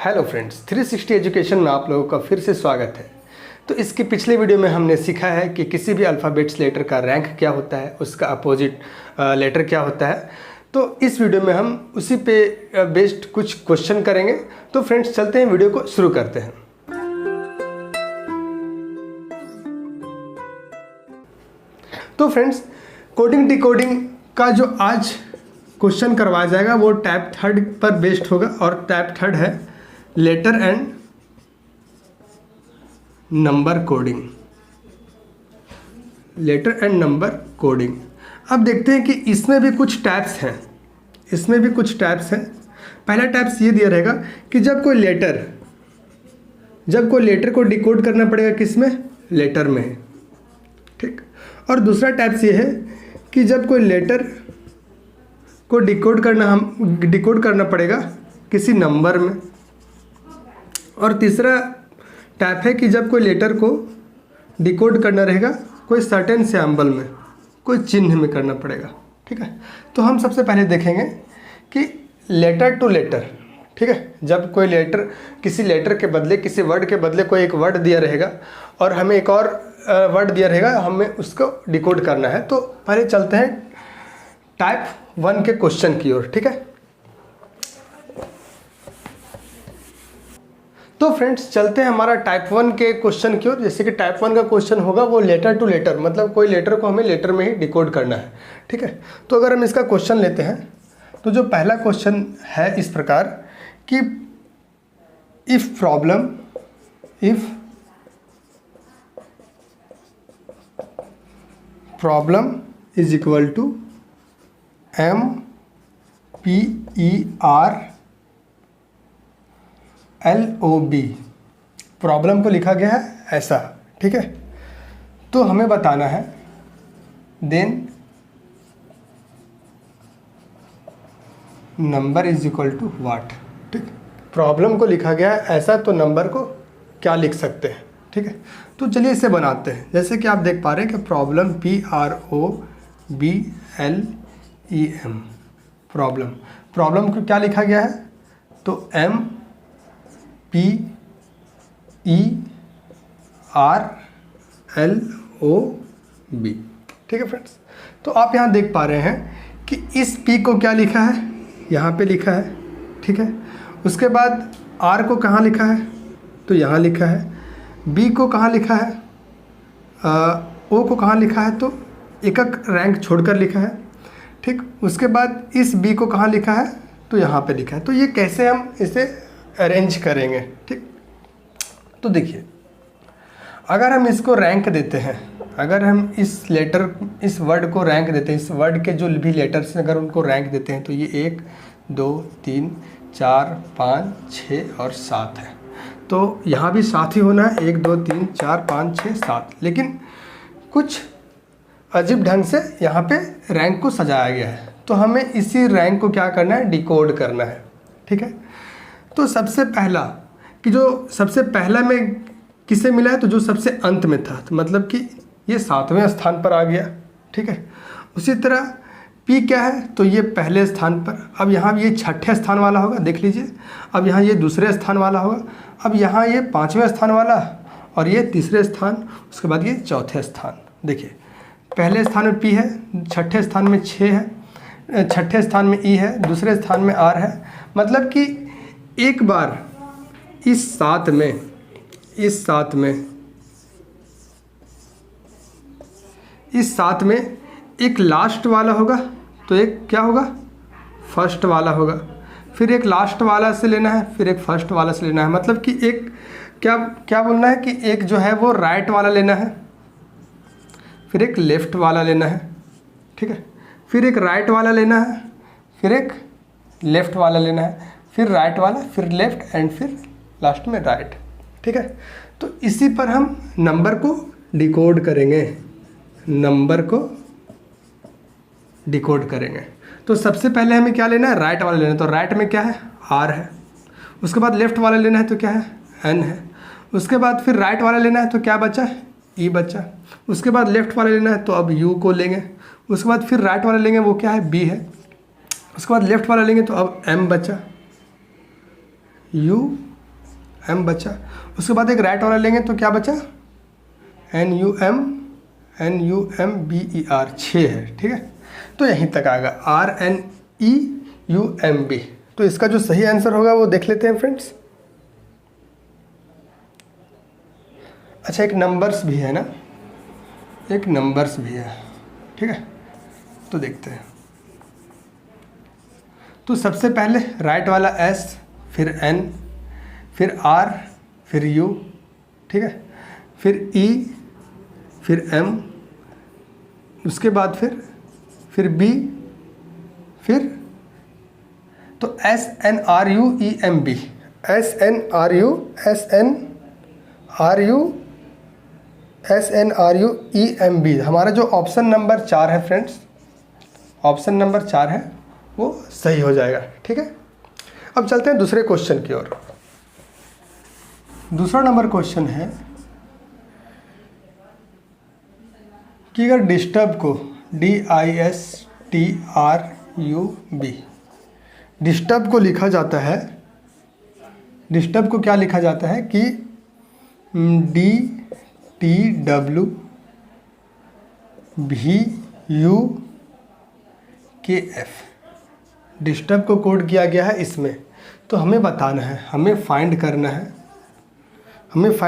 Hello friends, 360 education में आप लोगों का फिर से स्वागत है। तो इसके पिछले वीडियो में हमने सीखा है कि किसी भी अल्फ़ाबेट्स लेटर का रैंक क्या होता है, उसका अपोजिट लेटर क्या होता है। तो इस वीडियो में हम उसी पे बेस्ड कुछ क्वेश्चन करेंगे। तो फ्रेंड्स चलते हैं, वीडियो को शुरू करते हैं। तो फ्रेंड्स, कोडिंग डिकोडिंग का जो आज क्वेश्चन करवाया जाएगा वो टाइप 3 पर बेस्ड होगा, और टाइप 3 है letter and number coding. Letter and number coding. अब देखते हैं कि इसमें भी कुछ टाइप्स हैं। पहला टाइप्स ये दिया रहेगा कि जब कोई लेटर को डिकोड करना पड़ेगा किस में, लेटर में, ठीक। और दूसरा टाइप्स ये है कि जब कोई लेटर को डिकोड करना पड़ेगा किसी नंबर में। और तीसरा टाइप है कि जब कोई लेटर को डिकोड करना रहेगा कोई सर्टेन सिंबल में, कोई चिन्ह में करना पड़ेगा, ठीक है। तो हम सबसे पहले देखेंगे कि लेटर टू लेटर, ठीक है। जब कोई लेटर, किसी लेटर के बदले, किसी वर्ड के बदले कोई एक वर्ड दिया रहेगा और हमें एक और वर्ड दिया रहेगा, हमें उसको डिकोड करना है। तो पहले चलते हैं टाइप 1 के क्वेश्चन की ओर, ठीक है। तो फ्रेंड्स चलते हैं हमारा टाइप 1 के क्वेश्चन की ओर। जैसे कि टाइप 1 का क्वेश्चन होगा वो लेटर टू लेटर, मतलब कोई लेटर को हमें लेटर में ही डिकोड करना है, ठीक है। तो अगर हम इसका क्वेश्चन लेते हैं तो जो पहला क्वेश्चन है इस प्रकार कि if problem is equal to MPERLOB, problem को लिखा गया है ऐसा, ठीक है। तो हमें बताना है then number is equal to what, ठीक। प्रॉब्लम को लिखा गया है ऐसा, तो नंबर को क्या लिख सकते हैं, ठीक है। तो चलिए इसे बनाते हैं। जैसे कि आप देख पा रहे हैं कि प्रॉब्लम PROBLEM, प्रॉब्लम को क्या लिखा गया है, तो MPERLOB, ठीक है फ्रेंड्स। तो आप यहाँ देख पा रहे हैं कि इस P को क्या लिखा है, यहाँ पे लिखा है, ठीक है। उसके बाद R को कहाँ लिखा है, तो यहाँ लिखा है। B को कहाँ लिखा है, O को कहाँ लिखा है, तो एक रैंक छोड़कर लिखा है, ठीक। उसके बाद इस B को कहाँ लिखा है, तो यहाँ पे लिखा है। तो ये कैसे हम इसे अरेंज करेंगे, ठीक। तो देखिए, अगर हम इसको रैंक देते हैं, अगर हम इस वर्ड को रैंक देते हैं, इस वर्ड के जो भी लेटर्स हैं अगर उनको रैंक देते हैं, तो ये 1 2 3 4 5 6 और 7 है। तो यहाँ भी 7 ही होना है, 1 2 3 4 5 6 7। लेकिन कुछ अजीब ढंग से यहाँ पे रैंक को सजाया गया है, तो हमें इसी रैंक को क्या करना है, डिकोड करना है, ठीक है। तो सबसे पहला में किसे मिला है, तो जो सबसे अंत में था, तो मतलब कि ये 7वें स्थान पर आ गया, ठीक है। उसी तरह P क्या है, तो ये पहले स्थान पर। अब यहाँ ये 6ठे स्थान वाला होगा, देख लीजिए। अब यहाँ ये दूसरे स्थान वाला होगा। अब यहाँ ये 5वें स्थान वाला, और ये तीसरे स्थान, उसके बाद ये चौथे स्थान। देखिए, पहले स्थान में P है, 6ठे स्थान में 6 है, 6ठे स्थान में E है, दूसरे स्थान में R है। मतलब कि एक बार इस सात में एक लास्ट वाला होगा, तो एक क्या होगा, फर्स्ट वाला होगा। फिर एक लास्ट वाला से लेना है, फिर एक फर्स्ट वाला से लेना है। मतलब कि एक क्या बोलना है कि एक जो है वो राइट वाला लेना है, फिर एक लेफ़्ट वाला लेना है, ठीक है। फिर एक राइट वाला लेना है, फिर एक लेफ़्ट वाला लेना है, फिर राइट वाला, फिर लेफ़्ट, एंड फिर लास्ट में राइट, ठीक है। तो इसी पर हम नंबर को डिकोड करेंगे। तो सबसे पहले हमें क्या लेना है, राइट वाला लेना है। तो राइट में क्या है, R है। उसके बाद लेफ़्ट वाला लेना है, तो क्या है, N है। उसके बाद फिर राइट वाला लेना है, तो क्या बचा, E बचा। उसके बाद लेफ़्ट वाला लेना है, तो अब U को लेंगे। उसके बाद फिर राइट वाला लेंगे, वो क्या है, B है। उसके बाद लेफ़्ट वाला लेंगे, तो अब M बचा, U एम बचा। उसके बाद एक राइट वाला लेंगे तो क्या बचा, NUMBER 6 है, ठीक है। तो यहीं तक आएगा RNEUMB। तो इसका जो सही आंसर होगा वो देख लेते हैं फ्रेंड्स। अच्छा, एक नंबर्स भी है ना, एक नंबर्स भी है, ठीक है। तो देखते हैं। तो सबसे पहले राइट वाला S, फिर N, फिर R, फिर U, ठीक है, फिर E, फिर M, उसके बाद फिर B, फिर तो SNRUEMB, SNRUEMB हमारा जो ऑप्शन नंबर 4 है फ्रेंड्स, ऑप्शन नंबर 4 है वो सही हो जाएगा, ठीक है। अब चलते हैं दूसरे क्वेश्चन की ओर। दूसरा नंबर क्वेश्चन है कि अगर डिस्टर्ब को DISTRUB डिस्टर्ब को लिखा जाता है, डिस्टर्ब को क्या लिखा जाता है कि DTWVUKF डिस्टर्ब को कोड किया गया है इसमें। तो हमें बताना है, हमें फाइंड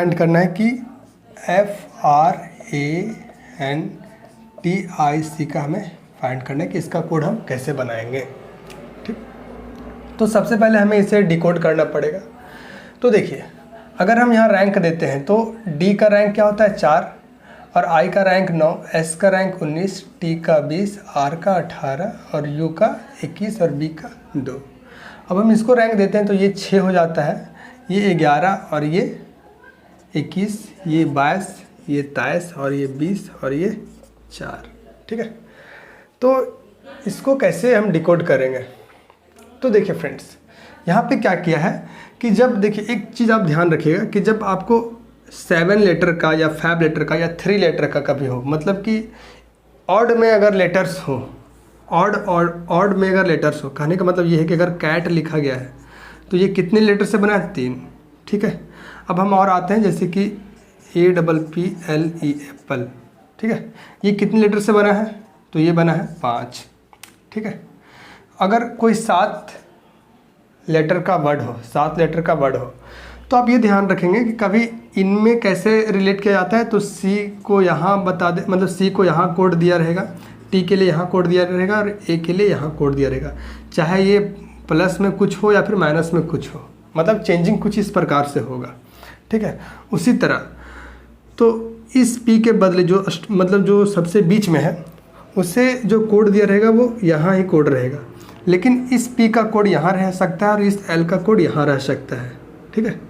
करना है कि FRANTIC का हमें फाइंड करना है कि इसका कोड हम कैसे बनाएंगे, ठीक। तो सबसे पहले हमें इसे डिकोड करना पड़ेगा। तो देखिए, अगर हम यहाँ रैंक देते हैं तो D का रैंक क्या होता है 4, और I का रैंक 9, S का रैंक 19, T का 20, R का 18 और U का 21 और B का 2। अब हम इसको रैंक देते हैं तो ये 6 हो जाता है, ये 11 और ये 21, ये 22, ये 23 और ये 20 और ये 4, ठीक है। तो इसको कैसे हम डिकोड करेंगे? तो देखिए फ्रेंड्स, यहाँ पे क्या किया है कि जब देखिए एक चीज़ आप ध्यान रखिएगा कि जब आपको 7 लेटर का या 5 लेटर का या 3 लेटर का कभी हो, मतलब कि ऑड में अगर लेटर्स हो, ऑड में अगर लेटर्स हो, कहने का मतलब ये है कि अगर कैट लिखा गया है तो ये कितने लेटर से बना है 3, ठीक है। अब हम और आते हैं जैसे कि APPLE एप्पल, ठीक है, ये कितने लेटर से बना है तो ये बना है 5, ठीक है। अगर कोई 7 लेटर का वर्ड हो, 7 लेटर का वर्ड हो, तो आप ये ध्यान रखेंगे कि कभी इनमें कैसे रिलेट किया जाता है। तो C को यहाँ बता दे, मतलब C को यहाँ कोड दिया रहेगा, T के लिए यहाँ कोड दिया रहेगा और A के लिए यहाँ कोड दिया रहेगा, चाहे ये प्लस में कुछ हो या फिर माइनस में कुछ हो, मतलब चेंजिंग कुछ इस प्रकार से होगा, ठीक है। उसी तरह तो इस P के बदले जो मतलब जो सबसे बीच में है उसे जो कोड दिया रहेगा वो यहाँ ही कोड रहेगा, लेकिन इस P का कोड यहाँ रह सकता है और इस L का कोड यहाँ रह सकता है, ठीक है।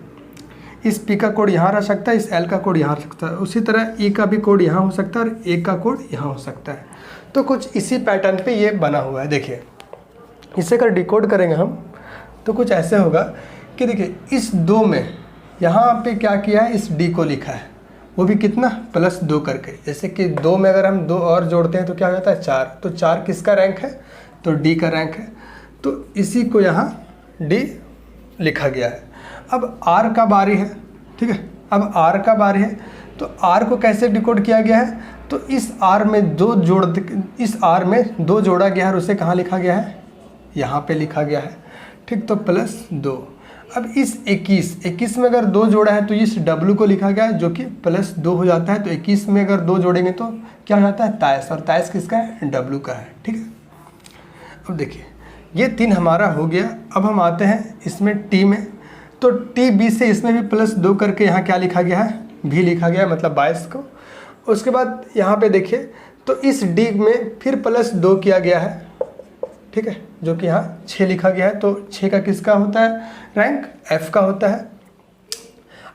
इस P का कोड यहाँ रह सकता है, इस L का कोड यहाँ रह सकता है। उसी तरह E का भी कोड यहाँ हो सकता है और A का कोड यहाँ हो सकता है। तो कुछ इसी पैटर्न पे ये बना हुआ है। देखिए, इसे अगर डिकोड करेंगे हम तो कुछ ऐसे होगा कि देखिए इस 2 में यहाँ पे क्या किया है, इस D को लिखा है, वो भी कितना +2 करके। जैसे कि 2 में अगर हम 2 और जोड़ते हैं तो क्या हो जाता है 4, तो 4 किसका रैंक है तो D का रैंक है, तो इसी को यहाँ D लिखा गया है। अब R का बारी है, ठीक है। अब R का बारी है तो R को कैसे डिकोड किया गया है, तो इस R में 2 जोड़ा गया है और उसे कहाँ लिखा गया है, यहाँ पे लिखा गया है, ठीक। तो +2। अब इस 21 में अगर 2 जोड़ा है तो इस W को लिखा गया है जो कि +2 हो जाता है। तो 21 में अगर 2 जोड़ेंगे तो क्या हो जाता है 23, और 23 किसका है W का है, ठीक है। अब देखिए ये 3 हमारा हो गया। अब हम आते हैं इसमें T में, तो TB से इसमें भी +2 करके यहाँ क्या लिखा गया है, भी लिखा गया है, मतलब 22 को। उसके बाद यहाँ पे देखिए तो इस D में फिर +2 किया गया है, ठीक है, जो कि यहाँ 6 लिखा गया है। तो 6 का किसका होता है रैंक, F का होता है।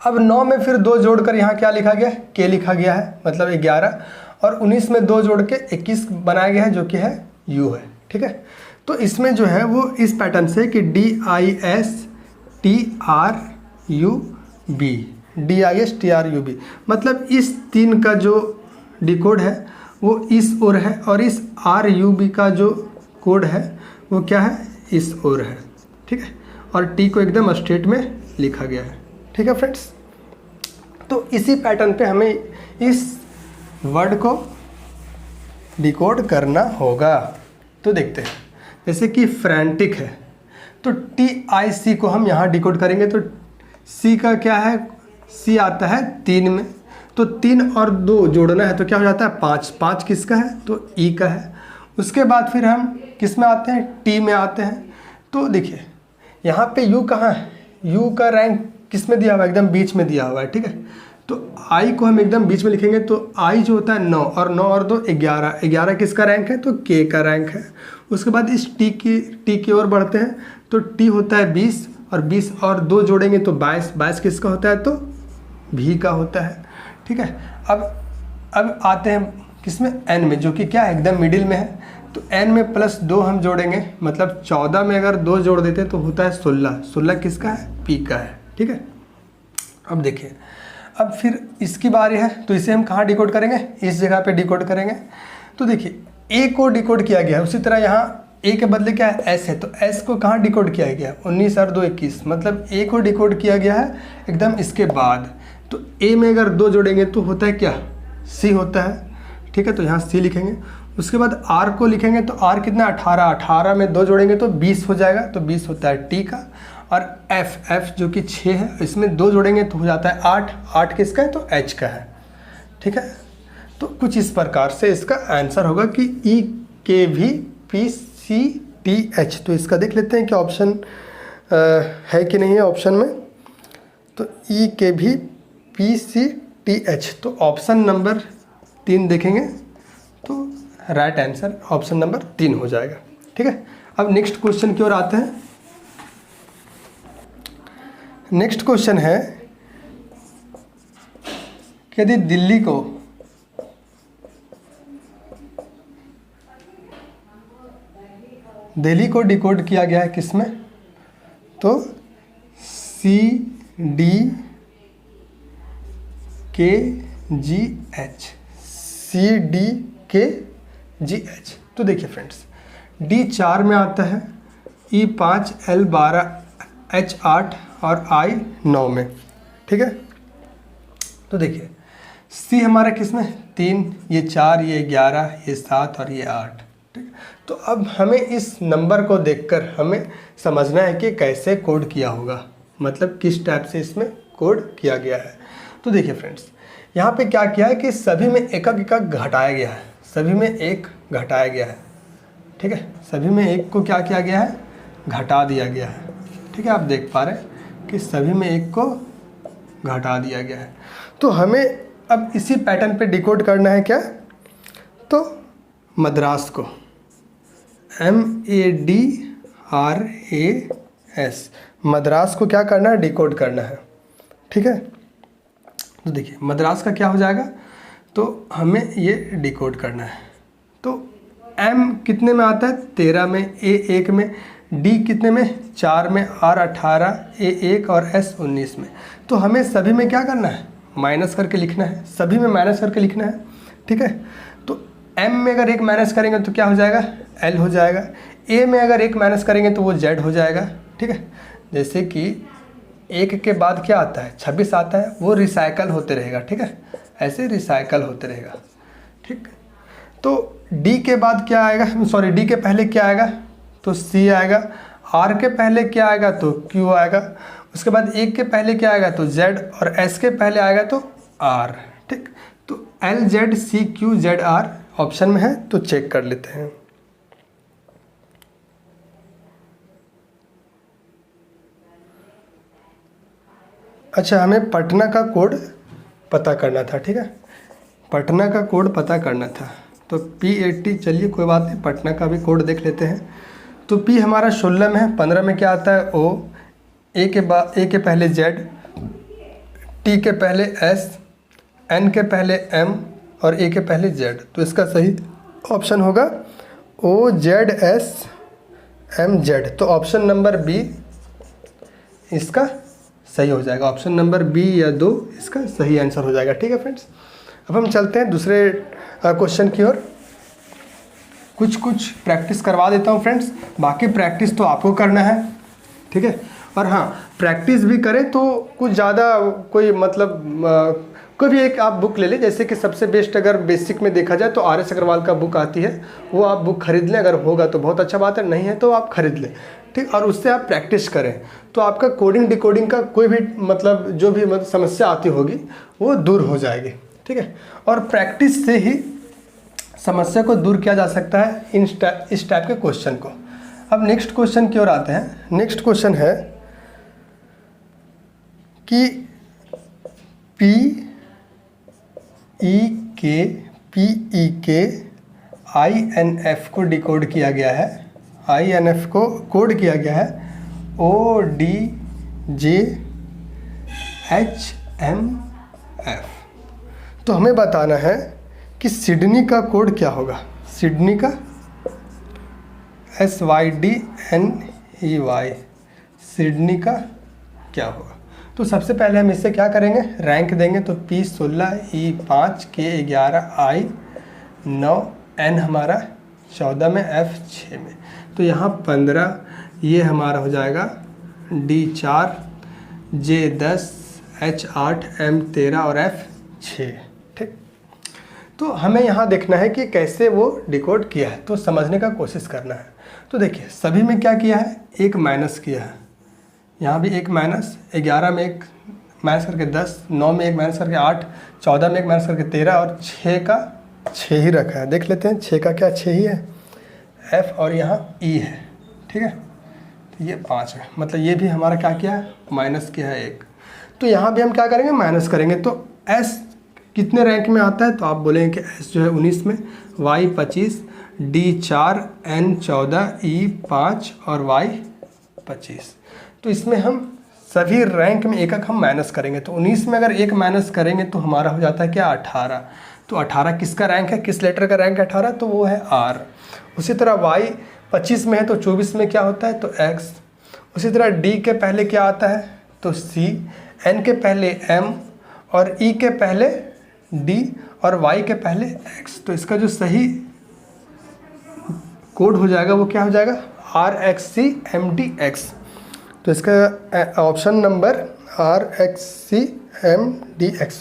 अब 9 में फिर 2 जोड़कर यहाँ क्या लिखा गया है, K लिखा गया है, मतलब 11, और 19 में 2 जोड़ के 21 बनाया गया है जो कि है U है, ठीक है। तो इसमें जो है वो इस पैटर्न से कि DISTRUB, मतलब इस 3 का जो डिकोड है वो इस ओर है, और इस RUB का जो कोड है वो क्या है, इस ओर है, ठीक है। और T को एकदम स्ट्रेट में लिखा गया है, ठीक है फ्रेंड्स। तो इसी पैटर्न पे हमें इस वर्ड को डिकोड करना होगा। तो देखते हैं, जैसे कि फ्रैंटिक है तो TIC को हम यहाँ डिकोड करेंगे। तो C का क्या है, C आता है 3 में, तो 3 और 2 जोड़ना है तो क्या हो जाता है 5। 5 किसका है, तो E का है। उसके बाद फिर हम किस में आते हैं, T में आते हैं। तो देखिए यहाँ पे U कहाँ है, U का रैंक किस में दिया हुआ है, एकदम बीच में दिया हुआ है, ठीक है। तो I को हम एकदम बीच में लिखेंगे, तो I जो होता है 9 और 9 और 2 11। 11 किसका रैंक है, तो K का रैंक है। उसके बाद इस T की ओर बढ़ते हैं, तो T होता है 20 और 20 और 2 जोड़ेंगे तो 22। 22 किसका होता है, तो V का होता है, ठीक है। अब आते हैं किसमें, N में, जो कि क्या है एकदम मिडिल में है। तो N में +2 हम जोड़ेंगे, मतलब 14 में अगर 2 जोड़ देते तो होता है 16। 16 किसका है, P का है, ठीक है। अब देखिए, अब फिर इसकी बारी है, तो इसे हम कहाँ डिकोड करेंगे, इस जगह पे डिकोड करेंगे। तो देखिए A को डिकोड किया गया है, उसी तरह यहाँ A के बदले क्या है, S है, तो S को कहाँ डिकोड किया गया, 19 और 2 21, मतलब A को डिकोड किया गया है एकदम इसके बाद। तो A में अगर 2 जोड़ेंगे तो होता है क्या, C होता है, ठीक है। तो यहाँ C लिखेंगे। उसके बाद R को लिखेंगे, तो R कितना 18। 18 में 2 जोड़ेंगे तो 20 हो जाएगा, तो 20 होता है T का। और F जो कि 6 है, इसमें 2 जोड़ेंगे तो हो जाता है 8। 8 किसका है, तो H का है, ठीक है। तो कुछ इस प्रकार से इसका आंसर होगा कि EKVPCTH। तो इसका देख लेते हैं कि ऑप्शन है कि नहीं है ऑप्शन में। तो EKVPCTH, तो ऑप्शन नंबर 3 देखेंगे तो राइट आंसर ऑप्शन नंबर 3 हो जाएगा, ठीक है। अब नेक्स्ट क्वेश्चन की ओर आते हैं। नेक्स्ट क्वेश्चन है कि यदि दिल्ली को डिकोड किया गया है किसमें, तो CDKGH। CDKGH। तो देखिए फ्रेंड्स, D 4 में आता है, E 5, L 12, H 8 और I 9 में, ठीक है। तो देखिए C हमारा किसमें 3, ये 4, ये 11, ये 7 और ये 8, ठीक है। तो अब हमें इस नंबर को देखकर हमें समझना है कि कैसे कोड किया होगा, मतलब किस टाइप से इसमें कोड किया गया है। तो देखिए फ्रेंड्स, यहाँ पे क्या किया है कि सभी में एक एक घटाया गया है, सभी में 1 घटाया गया है, ठीक है। सभी में 1 को क्या किया गया है, घटा दिया गया है, ठीक है। आप देख पा रहे हैं कि सभी में 1 को घटा दिया गया है। तो हमें अब इसी पैटर्न पे डिकोड करना है क्या, तो मद्रास को MADRAS, मद्रास को क्या करना है, डिकोड करना है, ठीक है। तो देखिए मद्रास का क्या हो जाएगा, तो हमें ये डिकोड करना है। तो M कितने में आता है, 13 में, A 1 में, D कितने में, 4 में, R 18, A 1 और S 19 में। तो हमें सभी में क्या करना है, माइनस करके लिखना है, सभी में माइनस करके लिखना है, ठीक है। तो M में अगर 1 माइनस करेंगे तो क्या हो जाएगा, L हो जाएगा। A में अगर 1 माइनस करेंगे तो वो Z हो जाएगा, ठीक है। जैसे कि 1 के बाद क्या आता है, 26 आता है, वो रिसाइकल होते रहेगा, ठीक है, ऐसे रिसाइकल होते रहेगा, ठीक। तो D के बाद क्या आएगा, सॉरी D के पहले क्या आएगा, तो C आएगा। R के पहले क्या आएगा, तो Q आएगा। उसके बाद 1 के पहले क्या आएगा, तो Z, और S के पहले आएगा तो R, ठीक। तो LZCQZR ऑप्शन में है, तो चेक कर लेते हैं। अच्छा, हमें पटना का कोड पता करना था, ठीक है, पटना का कोड पता करना था। तो P80, चलिए कोई बात नहीं, पटना का भी कोड देख लेते हैं। तो P हमारा 16 में है, 15 में क्या आता है, O, A के पहले Z, T के पहले S, N के पहले M और A के पहले Z। तो इसका सही ऑप्शन होगा OZSMZ। तो ऑप्शन नंबर B इसका सही हो जाएगा, ऑप्शन नंबर B या 2 इसका सही आंसर हो जाएगा, ठीक है फ्रेंड्स। अब हम चलते हैं दूसरे क्वेश्चन की ओर। कुछ प्रैक्टिस करवा देता हूँ फ्रेंड्स, बाकी प्रैक्टिस तो आपको करना है, ठीक है। और हाँ, प्रैक्टिस भी करें तो कुछ ज़्यादा कोई मतलब कोई भी एक आप बुक ले लें, जैसे कि सबसे बेस्ट अगर बेसिक में देखा जाए तो RS अग्रवाल का बुक आती है, वो आप बुक खरीद लें। अगर होगा तो बहुत अच्छा बात है, नहीं है तो आप खरीद लें, ठीक। और उससे आप प्रैक्टिस करें तो आपका कोडिंग डिकोडिंग का कोई भी मतलब जो भी मतलब समस्या आती होगी वो दूर हो जाएगी, ठीक है। और प्रैक्टिस से ही समस्या को दूर किया जा सकता है इस टाइप के क्वेश्चन को। अब नेक्स्ट क्वेश्चन की ओर आते हैं। नेक्स्ट क्वेश्चन है कि PEK INF को डिकोड किया गया है, INF को कोड किया गया है ODJHMF। तो हमें बताना है कि सिडनी का कोड क्या होगा। सिडनी का SYDNEY, सिडनी का क्या होगा। तो सबसे पहले हम इससे क्या करेंगे, रैंक देंगे। तो P16 E5 K11 I9 N हमारा 14 में, F 6 में। तो यहाँ 15 ये हमारा हो जाएगा D4 J10 H8 M13 और F 6, ठीक। तो हमें यहाँ देखना है कि कैसे वो डिकोड किया है, तो समझने का कोशिश करना है। तो देखिए सभी में क्या किया है, एक माइनस किया है, यहाँ भी एक माइनस, 11 में एक माइनस करके 10, 9 में एक माइनस करके 8, 14 में एक माइनस करके 13 और 6 का 6 ही रखा है। देख लेते हैं 6 का क्या 6 ही है, F और यहाँ E है, ठीक है। तो ये 5 है, मतलब ये भी हमारा क्या किया है, माइनस किया है 1। तो यहाँ भी हम क्या करेंगे, माइनस करेंगे। तो S कितने रैंक में आता है, तो आप बोलेंगे कि S जो है 19 में, Y 25, D4 N 14 E 5 और Y 25। तो इसमें हम सभी रैंक में एक एक हम माइनस करेंगे। तो 19 में अगर एक माइनस करेंगे तो हमारा हो जाता है क्या, 18। तो 18 किसका रैंक है, किस लेटर का रैंक है 18, तो वो है R। उसी तरह Y 25 में है तो 24 में क्या होता है, तो X। उसी तरह D के पहले क्या आता है, तो C, N के पहले M और E के पहले D और Y के पहले X। तो इसका जो सही कोड हो जाएगा वो क्या हो जाएगा, RXCMDX। तो इसका option number RXCMDX,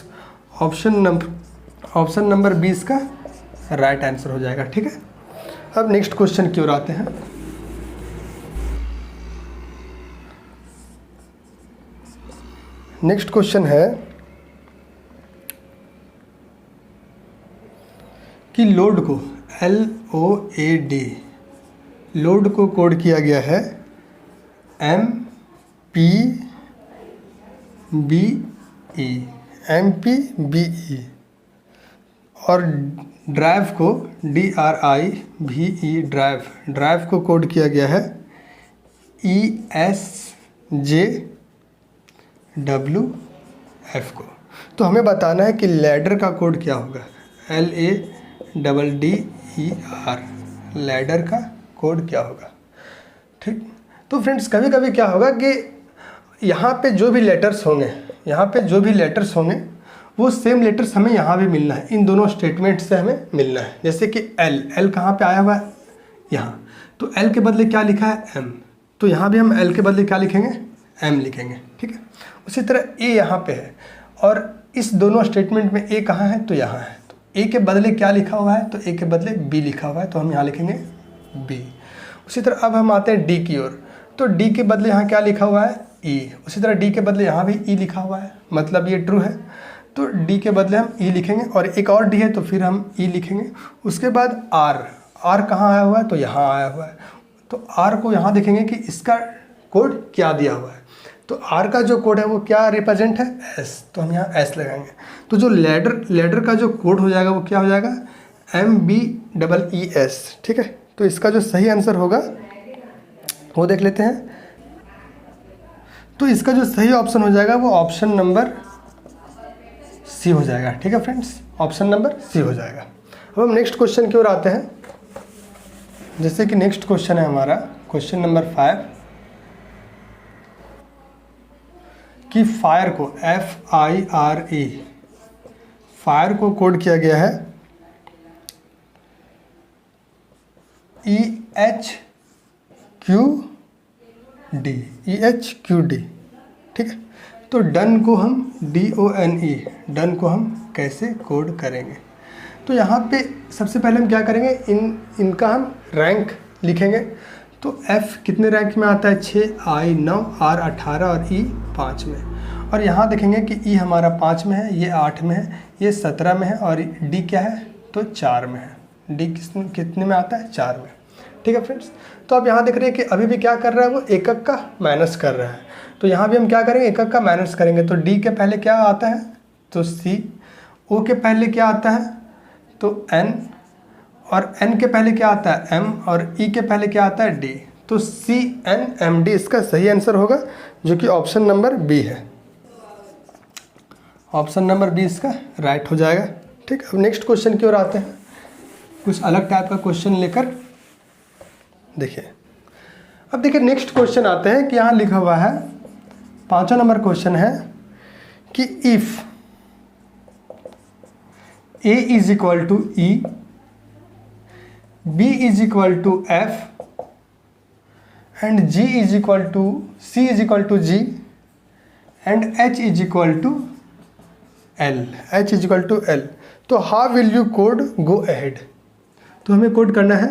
option number 20 का राइट आंसर हो जाएगा, ठीक है। अब नेक्स्ट क्वेश्चन की ओर आते हैं। नेक्स्ट क्वेश्चन है कि लोड को LOAD, लोड को कोड किया गया है MPBE और ड्राइव को DRIVE, ड्राइव को कोड किया गया है ESJWF को। तो हमें बताना है कि लैडर का कोड क्या होगा, LADDER, लैडर का कोड क्या होगा, ठीक। तो फ्रेंड्स कभी कभी क्या होगा कि यहाँ पे जो भी लेटर्स होंगे, वो सेम लेटर्स हमें यहाँ भी मिलना है, इन दोनों स्टेटमेंट से हमें मिलना है। जैसे कि L कहाँ पे आया हुआ है, यहाँ। तो L के बदले क्या लिखा है, M। तो यहाँ भी हम L के बदले क्या लिखेंगे, M लिखेंगे, ठीक है। उसी तरह A यहाँ पे है और इस दोनों स्टेटमेंट में A कहाँ है, तो यहाँ है। तो A के बदले क्या लिखा हुआ है, तो A के बदले B लिखा हुआ है, तो हम यहाँ लिखेंगे B। उसी तरह अब हम आते हैं D की ओर। तो D के बदले यहाँ क्या लिखा हुआ है, E। उसी तरह D के बदले यहाँ भी E लिखा हुआ है, मतलब ये ट्रू है। तो D के बदले हम E लिखेंगे और एक और D है तो फिर हम E लिखेंगे। उसके बाद R कहाँ आया हुआ है, तो यहाँ आया हुआ है। तो R को यहाँ देखेंगे कि इसका कोड क्या दिया हुआ है। तो R का जो कोड है वो क्या रिप्रेजेंट है, S। तो हम यहाँ S लगाएंगे। तो जो लैडर का जो कोड हो जाएगा वो क्या हो जाएगा, MBEES, ठीक है। तो इसका जो सही आंसर होगा वो देख लेते हैं। तो इसका जो सही ऑप्शन हो जाएगा वो ऑप्शन नंबर C हो जाएगा, ठीक है फ्रेंड्स, ऑप्शन नंबर C हो जाएगा। अब हम नेक्स्ट क्वेश्चन की ओर आते हैं। जैसे कि नेक्स्ट क्वेश्चन है हमारा क्वेश्चन नंबर 5 कि फायर को FIRE, फायर को कोड किया गया है EHQUAD डी, EHQD, ठीक है। तो डन को हम DONE, डन को हम कैसे कोड करेंगे? तो यहाँ पे सबसे पहले हम क्या करेंगे, इनका हम रैंक लिखेंगे। तो F कितने रैंक में आता है? 6, I 9, R 18 और E 5 में। और यहाँ देखेंगे कि E हमारा 5 में है, ये 8 में है, ये 17 में है और D क्या है? तो 4 में है। D कितने में आता है? 4 में, ठीक है फ्रेंड्स। तो आप यहाँ देख रहे हैं कि अभी भी क्या कर रहा है, वो एकक का माइनस कर रहा है। तो यहाँ भी हम क्या करेंगे, एकक का माइनस करेंगे। तो D के पहले क्या आता है? तो C, O के पहले क्या आता है? तो N, और N के पहले क्या आता है? M, और E के पहले क्या आता है? D। तो CNMD इसका सही आंसर होगा, जो कि ऑप्शन नंबर बी है। ऑप्शन नंबर बी इसका राइट हो जाएगा, ठीक। अब नेक्स्ट क्वेश्चन की ओर आते हैं, कुछ अलग टाइप का क्वेश्चन लेकर। देखिए, अब देखिए नेक्स्ट क्वेश्चन आते हैं कि यहाँ लिखा हुआ है, 5वां नंबर क्वेश्चन है कि if A is equal to E, B is equal to F and G is equal to C is equal to G and H is equal to L, H is equal to L, तो how will you code go ahead? तो हमें code करना है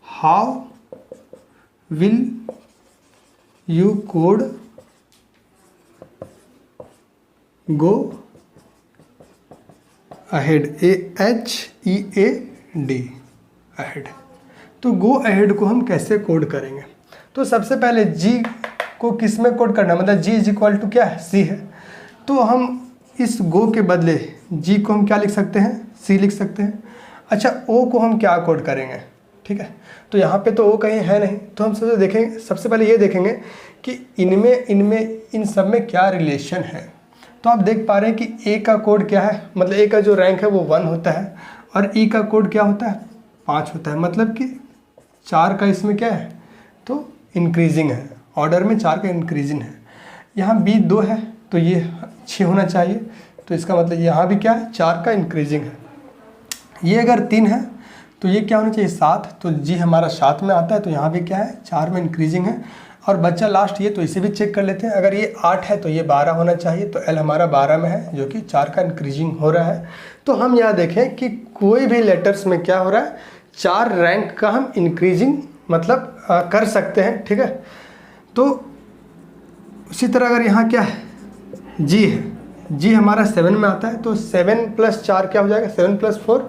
how will you code go ahead, AHEAD, ahead. तो go ahead को हम कैसे code करेंगे? तो सबसे पहले G को किस में कोड करना है, मतलब G इज इक्वल टू क्या है? C है। तो हम इस गो के बदले G को हम क्या लिख सकते हैं? C लिख सकते हैं। अच्छा, O को हम क्या कोड करेंगे? ठीक है, तो यहाँ पे तो O कहीं है नहीं, तो हम सबसे पहले ये देखेंगे कि इन सब में क्या रिलेशन है। तो आप देख पा रहे हैं कि A का कोड क्या है, मतलब A का जो रैंक है वो 1 होता है और E का कोड क्या होता है? 5 होता है, मतलब कि 4 का इसमें क्या है? तो इंक्रीजिंग है, ऑर्डर में 4 का इंक्रीजिंग है। यहाँ B 2 है तो ये 6 होना चाहिए, तो इसका मतलब यहाँ भी क्या है? 4 का इंक्रीजिंग है। ये अगर 3 है तो ये क्या होना चाहिए? 7, तो G हमारा 7 में आता है, तो यहाँ भी क्या है? 4 में इंक्रीजिंग है। और बच्चा लास्ट ये, तो इसे भी चेक कर लेते हैं। अगर ये 8 है तो ये 12 होना चाहिए, तो L हमारा 12 में है, जो कि 4 का इंक्रीजिंग हो रहा है। तो हम यहाँ देखें कि कोई भी लेटर्स में क्या हो रहा है? 4 रैंक का हम इंक्रीजिंग मतलब कर सकते हैं, ठीक है। तो उसी तरह अगर यहाँ क्या है? G है, G हमारा 7 में आता है, तो 7 + 4 क्या हो जाएगा? 7 + 4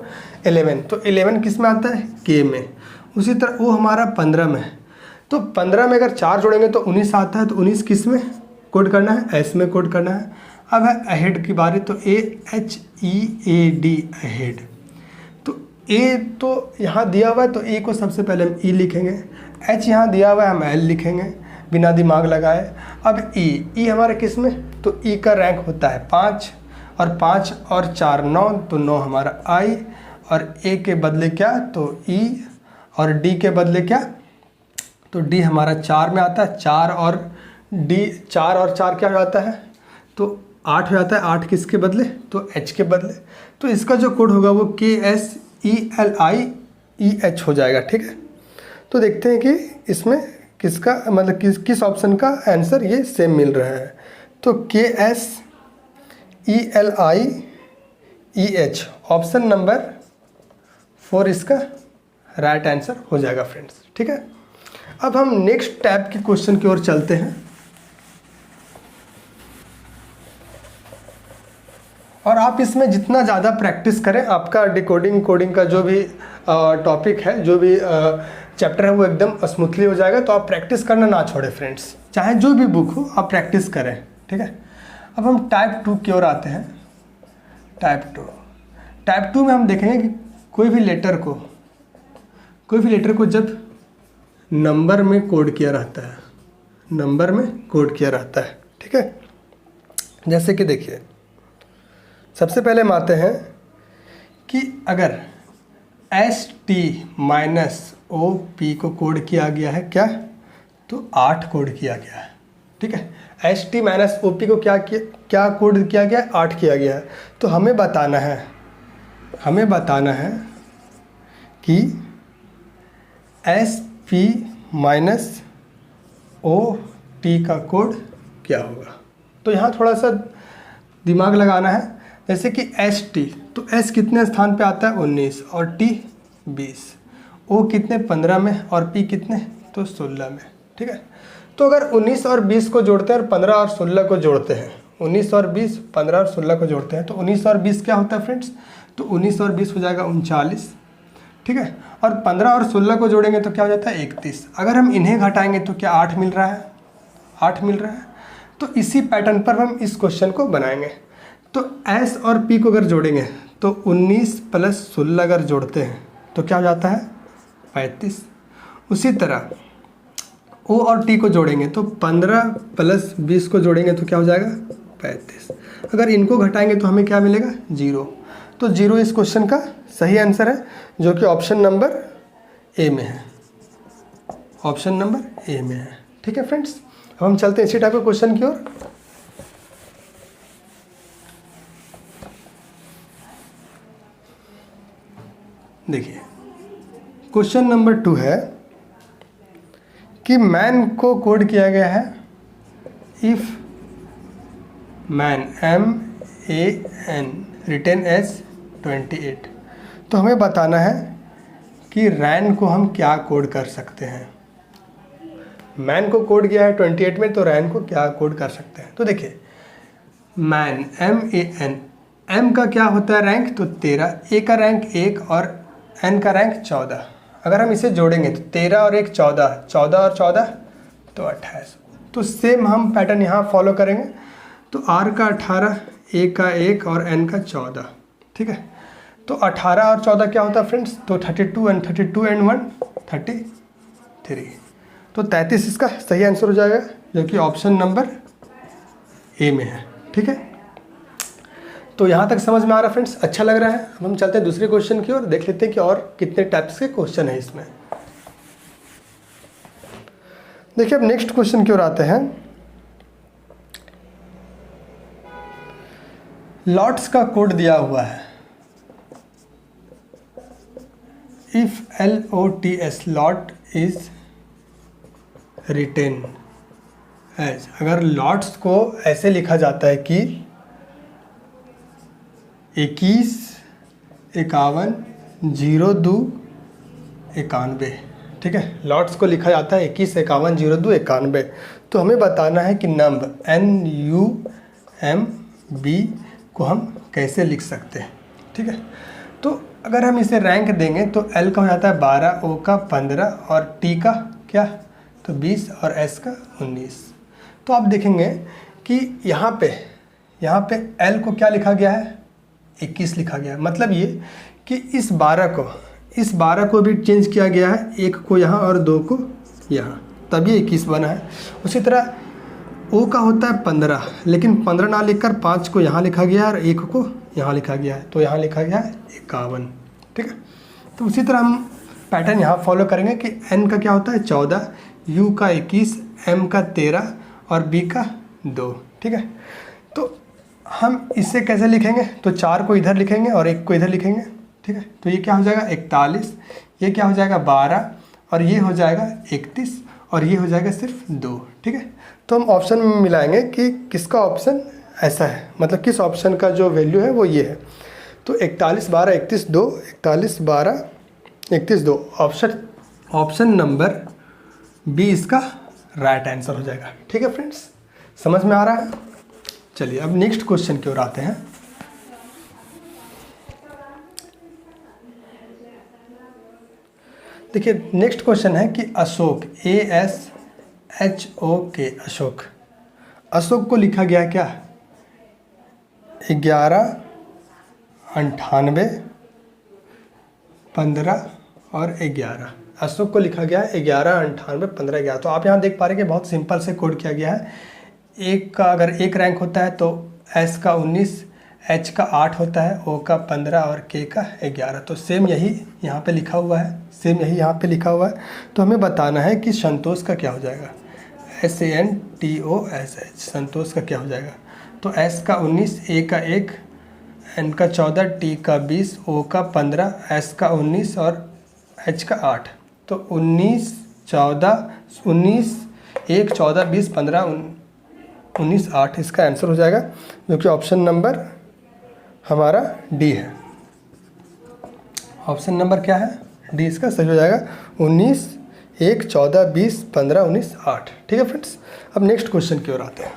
11, तो 11 किस में आता है? K में। उसी तरह वो हमारा 15 में है, तो 15 में अगर 4 जोड़ेंगे तो 19 आता है, तो 19 किस में कोड करना है? S में कोड करना है। अब है अहेड की बारी, तो AHEAD, अहेड। तो A तो यहाँ दिया हुआ है, तो A को सबसे पहले हम E लिखेंगे, H यहाँ दिया हुआ है, हम L लिखेंगे बिना दिमाग लगाए। अब E हमारे किस में? तो E का रैंक होता है 5, और 5 और 4 9, तो 9 हमारा I, और A के बदले क्या? तो E, और D के बदले क्या? तो D हमारा 4 में आता है, 4 और 4 क्या हो जाता है? तो 8 हो जाता है। 8 किसके बदले? तो H के बदले। तो इसका जो कोड होगा वो KSELIEH हो जाएगा, ठीक है। तो देखते हैं कि इसमें किसका मतलब किस ऑप्शन का आंसर ये सेम मिल रहा है। तो KSELIEH, ऑप्शन नंबर 4 इसका राइट आंसर हो जाएगा फ्रेंड्स, ठीक है। अब हम नेक्स्ट टाइप के क्वेश्चन की ओर चलते हैं, और आप इसमें जितना ज़्यादा प्रैक्टिस करें, आपका डिकोडिंग कोडिंग का जो भी टॉपिक है, जो भी चैप्टर है, वो एकदम स्मूथली हो जाएगा। तो आप प्रैक्टिस करना ना छोड़ें फ्रेंड्स, चाहे जो भी बुक हो आप प्रैक्टिस करें, ठीक है। अब हम टाइप 2 की ओर आते हैं। टाइप 2 में हम देखेंगे कि कोई भी लेटर को जब नंबर में कोड किया रहता है, ठीक है। जैसे कि देखिए, सबसे पहले हम आते हैं कि अगर ST-OP को कोड किया गया है क्या? तो 8 कोड किया गया है, ठीक है। ST-OP को क्या कोड किया गया है? 8 किया गया है। तो हमें बताना है कि SP-OP ओ टी का कोड क्या होगा। तो यहाँ थोड़ा सा दिमाग लगाना है। जैसे कि एस टी, तो एस कितने स्थान पे आता है 19 और टी 20, ओ कितने 15 में और पी कितने तो 16 में। ठीक है, तो अगर 19 और 20 को जोड़ते हैं और 15 और 16 को जोड़ते हैं, 19 और 20 15 और 16 को जोड़ते हैं, तो 19 और 20 क्या होता है फ्रेंड्स, तो 19 और 20 हो जाएगा 39। ठीक है, और 15 और 16 को जोड़ेंगे तो क्या हो जाता है 31। अगर हम इन्हें घटाएंगे तो क्या 8 मिल रहा है, 8 मिल रहा है। तो इसी पैटर्न पर हम इस क्वेश्चन को बनाएंगे। तो एस और पी को अगर जोड़ेंगे तो 19 + 16 अगर जोड़ते हैं तो क्या हो जाता है 35। उसी तरह ओ और टी को जोड़ेंगे तो 15 + 20 को जोड़ेंगे तो क्या हो जाएगा 35। अगर इनको घटाएंगे तो हमें क्या मिलेगा 0। तो 0 इस क्वेश्चन का सही आंसर है, जो कि ऑप्शन नंबर ए में है, ऑप्शन नंबर ए में है। ठीक है फ्रेंड्स, अब हम चलते हैं इसी टाइप के क्वेश्चन की ओर। देखिए क्वेश्चन नंबर 2 है कि मैन को कोड किया गया है if man MAN written as 28। तो हमें बताना है कि रैन को हम क्या कोड कर सकते हैं। मैन को कोड किया है 28 में, तो रैन को क्या कोड कर सकते हैं। तो देखिए मैन MAN, एम का क्या होता है रैंक तो 13, ए का रैंक 1 और एन का रैंक 14। अगर हम इसे जोड़ेंगे तो 13 और 1 14, 14 और 14 तो 28। तो सेम हम पैटर्न यहाँ फॉलो करेंगे। तो आर का 18, ए का 1 और एन का 14। ठीक है, तो 18 और 14 क्या होता है फ्रेंड्स, तो 32 एंड 1 33। तो 33 इसका सही आंसर हो जाएगा, जो कि ऑप्शन नंबर ए में है। ठीक है, तो यहाँ तक समझ में आ रहा है फ्रेंड्स, अच्छा लग रहा है। अब हम चलते हैं दूसरे क्वेश्चन की ओर, देख लेते हैं कि और कितने टाइप्स के क्वेश्चन है इसमें। देखिए अब नेक्स्ट क्वेश्चन की ओर आते हैं। लॉट्स का कोड दिया हुआ है if LOTS lot is written as. अगर लॉट्स को ऐसे लिखा जाता है कि 21 51 02 91। ठीक है, लॉट्स को लिखा जाता है 21 51 02 91। तो हमें बताना है कि नंबर NUMB को हम कैसे लिख सकते हैं। ठीक है, तो अगर हम इसे रैंक देंगे तो L का हो जाता है 12, O का 15 और T का क्या तो 20 और S का 19। तो आप देखेंगे कि यहाँ पे L को क्या लिखा गया है 21 लिखा गया है। मतलब ये कि इस 12 को भी चेंज किया गया है, 1 को यहाँ और 2 को यहाँ, तब ये 21 बना है। उसी तरह O का होता है 15, लेकिन 15 ना लिखकर 5 को यहाँ लिखा गया है और 1 को यहाँ लिखा गया है, तो यहाँ लिखा गया है 51। ठीक है, तो उसी तरह हम पैटर्न यहाँ फॉलो करेंगे कि N का क्या होता है 14, U का 21, M का 13 और B का 2। ठीक है, तो हम इसे कैसे लिखेंगे, तो 4 को इधर लिखेंगे और 1 को इधर लिखेंगे। ठीक है, तो ये क्या हो जाएगा 41, ये क्या हो जाएगा 12 और ये हो जाएगा 31 और ये हो जाएगा सिर्फ 2। ठीक है, तो हम ऑप्शन में मिलाएंगे कि किसका ऑप्शन ऐसा है, मतलब किस ऑप्शन का जो वैल्यू है वो ये है। तो 41 12 31 2, 41 12 31 2, ऑप्शन नंबर बी इसका राइट आंसर हो जाएगा। ठीक है फ्रेंड्स, समझ में आ रहा है। चलिए अब नेक्स्ट क्वेश्चन की ओर आते हैं। देखिए नेक्स्ट क्वेश्चन है कि अशोक ASHOK अशोक को लिखा गया क्या 11 98 15 और 11। अशोक को लिखा गया है 11 98 15 11। तो आप यहाँ देख पा रहे हैं कि बहुत सिंपल से कोड किया गया है। एक का अगर 1 रैंक होता है तो S का 19, H का 8 होता है, O का 15 और K का 11। तो सेम यही यहाँ पे लिखा हुआ है, सेम यही यहाँ पे लिखा हुआ है। तो हमें बताना है कि संतोष का क्या हो जाएगा, SANTOSH संतोष का क्या हो जाएगा। तो S का 19, A का 1, N का 14, T का 20, O का 15, S का 19 और H का 8। तो 19 14 19 1, 14, 20, 15, 19, 8 इसका आंसर हो जाएगा, जो कि ऑप्शन नंबर हमारा डी है। ऑप्शन नंबर क्या है? डी इसका सही हो जाएगा। 19, 1, 14, 20, 15, 19, 8। ठीक है फ्रेंड्स, अब नेक्स्ट क्वेश्चन की ओर आते हैं।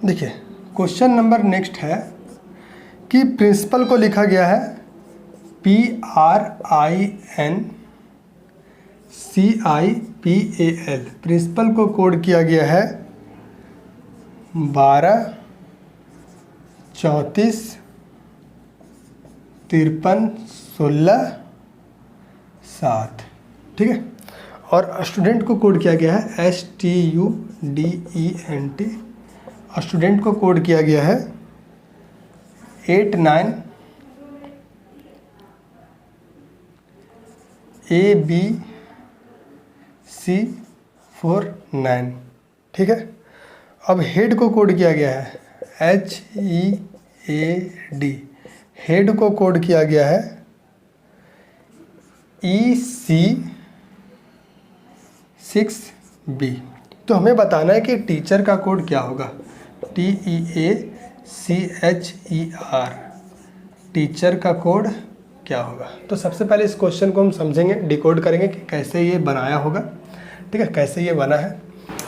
देखिए क्वेश्चन नंबर नेक्स्ट है कि प्रिंसिपल को लिखा गया है PRINCIPAL। प्रिंसिपल को कोड किया गया है 12, 34, 53, 16, 7। ठीक है, और स्टूडेंट को कोड किया गया है STUDENT। स्टूडेंट को कोड किया गया है 89ABC49। ठीक है, अब हेड को कोड किया गया है HEAD। हेड को कोड किया गया है EC6B। तो हमें बताना है कि टीचर का कोड क्या होगा। TEACHER, टीचर का कोड क्या होगा। तो सबसे पहले इस क्वेश्चन को हम समझेंगे, डिकोड करेंगे कि कैसे ये बनाया होगा। ठीक है, कैसे ये बना है।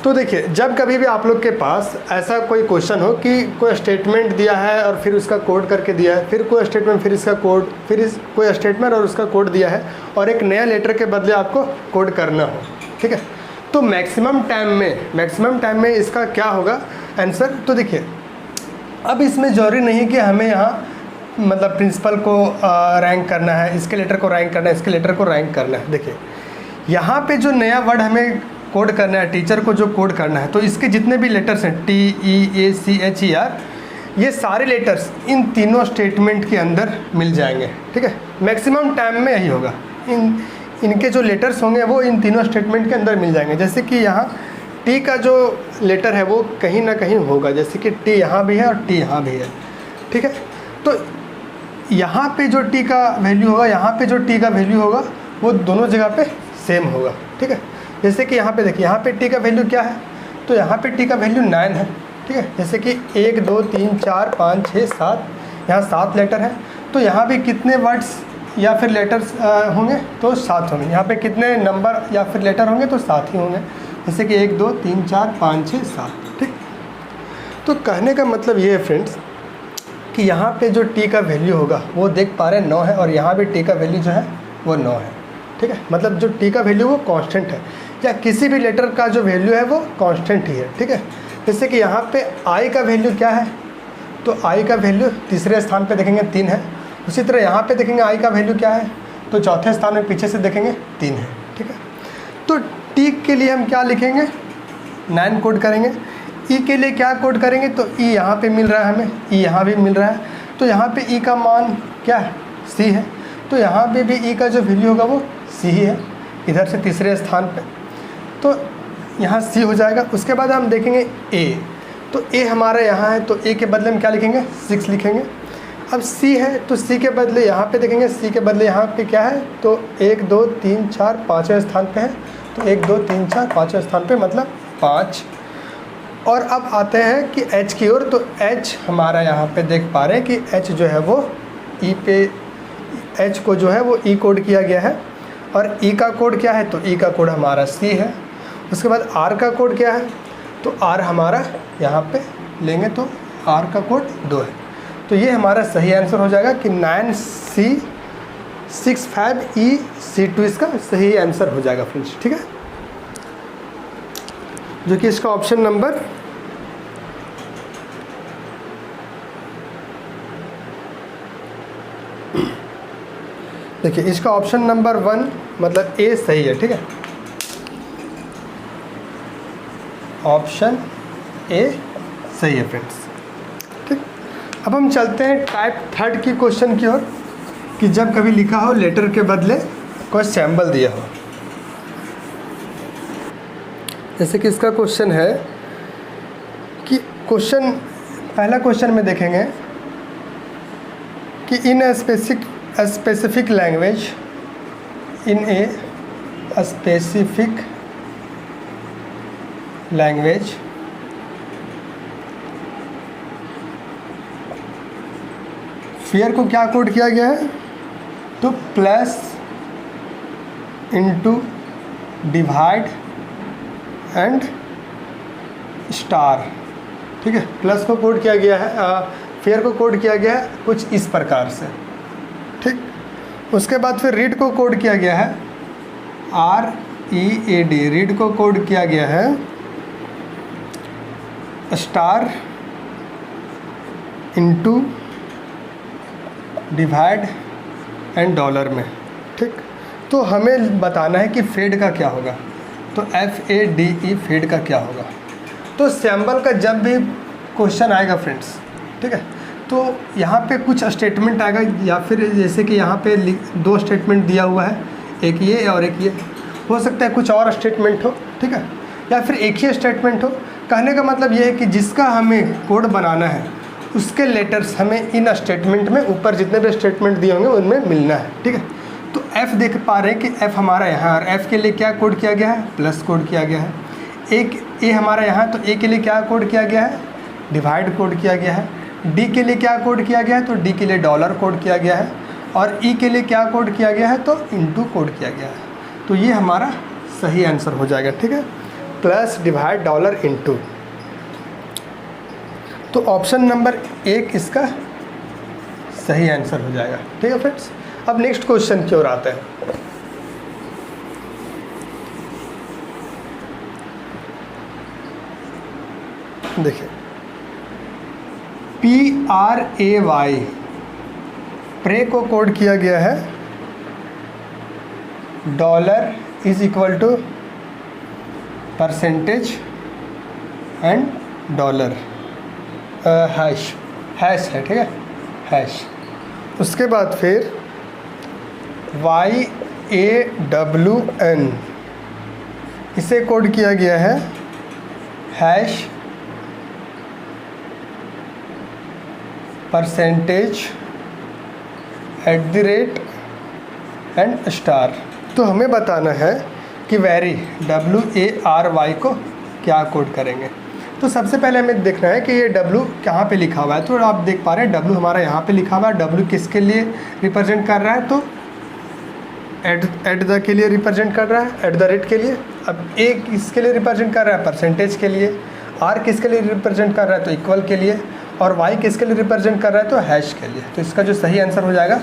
तो देखिए, जब कभी भी आप लोग के पास ऐसा कोई क्वेश्चन हो कि कोई स्टेटमेंट दिया है और फिर उसका कोड करके दिया है, फिर कोई स्टेटमेंट, फिर इसका कोड, फिर कोई स्टेटमेंट और उसका कोड दिया है, और एक नया लेटर के बदले आपको कोड करना हो। ठीक है, तो मैक्सिमम टाइम में इसका क्या होगा आंसर। तो देखिए, अब इसमें ज़रूरी नहीं कि हमें यहाँ मतलब प्रिंसिपल को रैंक करना है, इसके लेटर को रैंक करना है, इसके लेटर को रैंक करना है। देखिए यहाँ पे जो नया वर्ड हमें कोड करना है, टीचर को जो कोड करना है, तो इसके जितने भी लेटर्स हैं TEACHER, ये सारे लेटर्स इन तीनों स्टेटमेंट के अंदर मिल जाएंगे। ठीक है, मैक्सिमम टाइम में यही होगा, इनके जो लेटर्स होंगे वो इन तीनों स्टेटमेंट के अंदर मिल जाएंगे। जैसे कि यहाँ टी का जो लेटर है वो कहीं ना कहीं होगा, जैसे कि टी यहाँ भी है और टी यहाँ भी है। ठीक है, तो यहाँ पे जो टी का वैल्यू होगा, यहाँ पे जो टी का वैल्यू होगा, वो दोनों जगह पे सेम होगा। ठीक है, जैसे कि यहाँ पे देखिए, यहाँ पे टी का वैल्यू क्या है, तो यहाँ पे टी का वैल्यू 9 है। ठीक है, जैसे कि 1, 2, 3, 4, 5, 6, 7, यहाँ 7 लेटर है, तो यहाँ भी कितने वर्ड्स या फिर लेटर्स होंगे, तो 7 होंगे। यहाँ पे कितने नंबर या फिर लेटर होंगे, तो 7 ही होंगे। जैसे कि 1, 2, 3, 4, 5, 6, 7। ठीक, तो कहने का मतलब ये है फ्रेंड्स कि यहाँ पे जो टी का वैल्यू होगा वो देख पा रहे हैं 9 है, और यहाँ भी टी का वैल्यू जो है वो 9 है। ठीक है, मतलब जो टी का वैल्यू वो कांस्टेंट है, या किसी भी लेटर का जो वैल्यू है वो कांस्टेंट ही है। ठीक है, जैसे कि यहाँ पे आई का वैल्यू क्या है, तो आई का वैल्यू तीसरे स्थान पे देखेंगे 3 है। उसी तरह यहाँ पे देखेंगे आई का वैल्यू क्या है, तो चौथे स्थान में पीछे से देखेंगे 3 है। ठीक है, तो टी के लिए हम क्या लिखेंगे, 9 कोड करेंगे। ई के लिए क्या कोड करेंगे, तो ई यहाँ पे मिल रहा है हमें, ई यहाँ भी मिल रहा है, तो यहाँ पे ई का मान क्या है, सी है, तो यहाँ पे भी ई का जो वैल्यू होगा वो सी ही है, इधर से तीसरे स्थान पे, तो यहाँ सी हो जाएगा। उसके बाद हम देखेंगे ए, तो ए हमारा यहाँ है, तो ए के बदले हम क्या लिखेंगे, 6 लिखेंगे। अब सी है, तो सी के बदले यहाँ पे देखेंगे, सी के बदले यहाँ पे क्या है, तो 1, 2, 3, 4, 5वें स्थान पे है, तो 1, 2, 3, 4, 5वें स्थान पे, मतलब 5। और अब आते हैं कि एच की ओर, तो एच हमारा यहाँ पे देख पा रहे हैं कि एच जो है वो ई पे, एच को जो है वो ई कोड किया गया है, और ई का कोड क्या है, तो ई का कोड हमारा सी है। उसके बाद आर का कोड क्या है, तो आर हमारा यहाँ पे लेंगे, तो आर का कोड 2 है। तो ये हमारा सही आंसर हो जाएगा कि 9C65EC2 इसका सही आंसर हो जाएगा फ्रेंड्स। ठीक है, जो कि इसका ऑप्शन नंबर देखिए, इसका ऑप्शन नंबर 1 मतलब ए सही है। ठीक है, ऑप्शन ए सही है फ्रेंड्स। ठीक, अब हम चलते हैं टाइप 3 की क्वेश्चन की ओर, कि जब कभी लिखा हो लेटर के बदले कोई सिंबल दिया हो। जैसे कि इसका क्वेश्चन है कि क्वेश्चन, पहला क्वेश्चन में देखेंगे कि in a specific language, in a specific language fair को क्या कोड किया गया है, तो plus into divide and star. ठीक है, प्लस को कोड किया गया है, फेयर को कोड किया गया है कुछ इस प्रकार से। ठीक, उसके बाद फिर रीड को कोड किया गया है READ, रीड को कोड किया गया है star into divide and dollar में। ठीक, तो हमें बताना है कि फेड का क्या होगा, तो FADE फेड का क्या होगा। तो सैम्बल का जब भी क्वेश्चन आएगा फ्रेंड्स, ठीक है, तो यहाँ पे कुछ स्टेटमेंट आएगा, या फिर जैसे कि यहाँ पे 2 स्टेटमेंट दिया हुआ है, एक ये और एक ये, हो सकता है कुछ और स्टेटमेंट हो, ठीक है, या फिर एक ही स्टेटमेंट हो। कहने का मतलब ये है कि जिसका हमें कोड बनाना है उसके लेटर्स हमें इन स्टेटमेंट में ऊपर जितने भी स्टेटमेंट दिए होंगे उनमें मिलना है। ठीक है, तो F देख पा रहे हैं कि F हमारा यहाँ, और F के लिए क्या कोड किया गया है, प्लस कोड किया गया है। एक A हमारा यहाँ, तो A के लिए क्या कोड किया गया है, डिवाइड कोड किया गया है। D के लिए क्या कोड किया गया है, तो D के लिए डॉलर कोड किया गया है। और E के लिए क्या कोड किया गया है, तो इंटू कोड किया गया है। तो ये हमारा सही आंसर हो जाएगा। ठीक है, प्लस डिवाइड डॉलर इंटू, तो ऑप्शन नंबर 1 इसका सही आंसर हो जाएगा। ठीक है फ्रेंड्स, अब नेक्स्ट क्वेश्चन की ओर आते हैं। देखिए, PRAY प्रे को कोड किया गया है dollar is equal to percentage and dollar, hash है। ठीक है, हैश। उसके बाद फिर YAWN इसे कोड किया गया है हैश परसेंटेज @ एंड स्टार। तो हमें बताना है कि वैरी WARY को क्या कोड करेंगे। तो सबसे पहले हमें देखना है कि ये W कहाँ पे लिखा हुआ है। तो आप देख पा रहे हैं W हमारा यहाँ पे लिखा हुआ है। W किसके लिए रिप्रेजेंट कर रहा है, तो एट द के लिए रिप्रेजेंट कर रहा है, @ के लिए। अब A किसके लिए रिप्रेजेंट कर रहा है, परसेंटेज के लिए। R किसके लिए रिप्रेजेंट कर रहा है, तो इक्वल के लिए। और Y किसके लिए रिप्रेजेंट कर रहा है, तो हैश के लिए। तो इसका जो सही आंसर हो जाएगा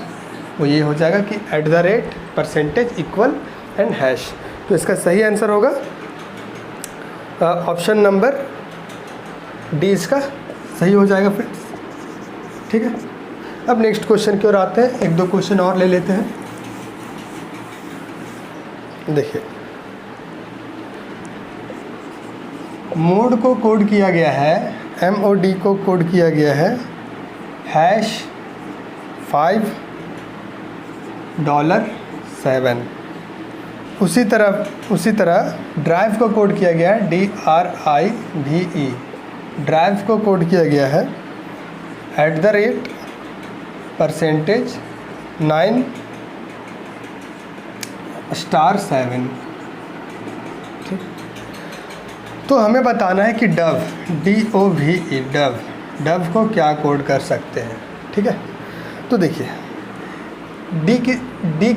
वो ये हो जाएगा कि @ परसेंटेज इक्वल एंड हैश। तो इसका सही आंसर होगा ऑप्शन नंबर D, इसका सही हो जाएगा फ्रेंड्स। ठीक है, अब नेक्स्ट क्वेश्चन की ओर आते हैं। 1-2 क्वेश्चन और ले लेते हैं। देखिए, मोड को कोड किया गया है, MOD को कोड किया गया है $5.7। उसी तरह ड्राइव को कोड किया गया है DRIVE, ड्राइव को कोड किया गया है @ परसेंटेज 9*7। ठीक, तो हमें बताना है कि DOVE डव को क्या कोड कर सकते हैं। ठीक है, तो देखिए, D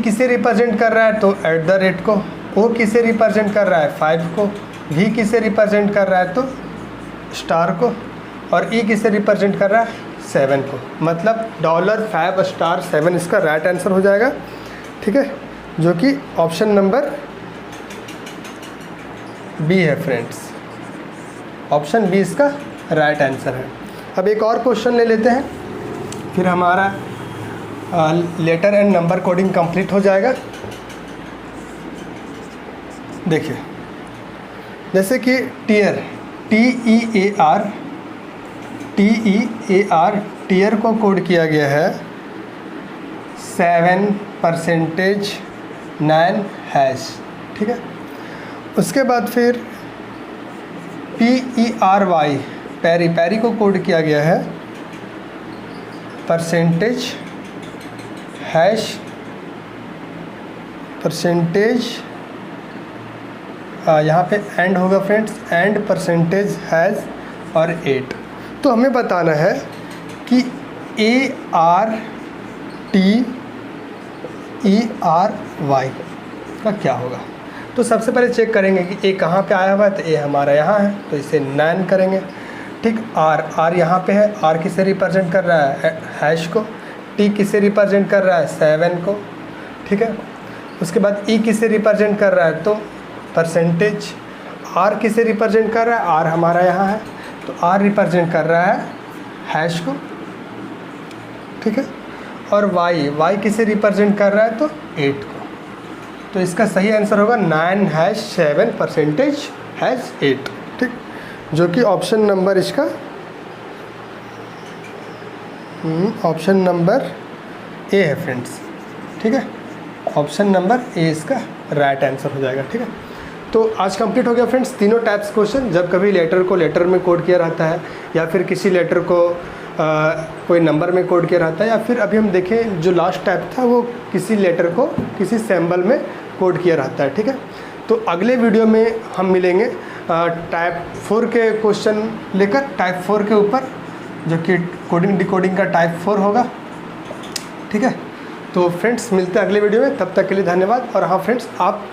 किसे रिप्रेजेंट कर रहा है, तो @ को। O किसे रिप्रेजेंट कर रहा है, 5 को। V किसे रिप्रेजेंट कर रहा है, तो स्टार को। और E किसे रिप्रेजेंट कर रहा है, 7 को। मतलब $5*7 इसका राइट आंसर हो जाएगा। ठीक है, जो कि ऑप्शन नंबर B है फ्रेंड्स। ऑप्शन B इसका राइट आंसर है। अब एक और क्वेश्चन ले लेते हैं, फिर हमारा letter and number coding complete हो जाएगा। देखिए, जैसे कि टीयर TEAR टीयर को कोड किया गया है 7%9#। ठीक है, उसके बाद फिर PERY पैरी को कोड किया गया है %, यहाँ पे एंड होगा फ्रेंड्स, एंड परसेंटेज हैज़ और 8। तो हमें बताना है कि ARTERY का क्या होगा। तो सबसे पहले चेक करेंगे कि ए कहाँ पे आया हुआ है, तो ए हमारा यहाँ है, तो इसे 9 करेंगे। ठीक, आर यहाँ पे है, आर किसे रिप्रेजेंट कर रहा है, हैश को। टी किसे रिप्रेजेंट कर रहा है, 7 को। ठीक है, उसके बाद ई किसे रिप्रेजेंट कर रहा है, तो परसेंटेज। आर किसे रिप्रेजेंट कर रहा है, आर हमारा यहाँ है, तो आर रिप्रेजेंट कर रहा है हैश को। ठीक है, और वाई किसे रिप्रेजेंट कर रहा है, तो 8 को। तो इसका सही आंसर होगा 9 हैश 7 परसेंटेज हैश 8। ठीक, जो कि ऑप्शन नंबर इसका ऑप्शन नंबर ए है फ्रेंड्स। ठीक है, ऑप्शन नंबर ए इसका राइट आंसर हो जाएगा। ठीक है, तो आज कंप्लीट हो गया फ्रेंड्स तीनों टाइप्स क्वेश्चन। जब कभी लेटर को लेटर में कोड किया रहता है, या फिर किसी लेटर को कोई नंबर में कोड किया रहता है, या फिर अभी हम देखें जो लास्ट टाइप था वो किसी लेटर को किसी सिंबल में कोड किया रहता है। ठीक है, तो अगले वीडियो में हम मिलेंगे टाइप 4 के क्वेश्चन लेकर, टाइप 4 के ऊपर, जो कि कोडिंग डिकोडिंग का टाइप 4 होगा। ठीक है, तो फ्रेंड्स मिलते हैं अगले वीडियो में, तब तक के लिए धन्यवाद। और हाँ फ्रेंड्स, आप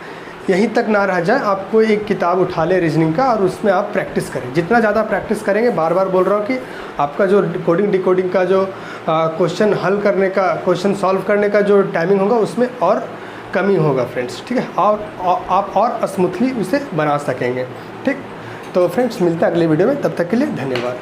यहीं तक ना रह जाए, आपको एक किताब उठा ले रीजनिंग का, और उसमें आप प्रैक्टिस करें। जितना ज़्यादा प्रैक्टिस करेंगे, बार बार बोल रहा हूँ कि आपका जो कोडिंग डिकोडिंग का जो क्वेश्चन हल करने का, क्वेश्चन सॉल्व करने का जो टाइमिंग होगा, उसमें और कमी होगा फ्रेंड्स। ठीक है, आप और स्मूथली उसे बना सकेंगे। ठीक, तो फ्रेंड्स मिलते हैं अगले वीडियो में, तब तक के लिए धन्यवाद।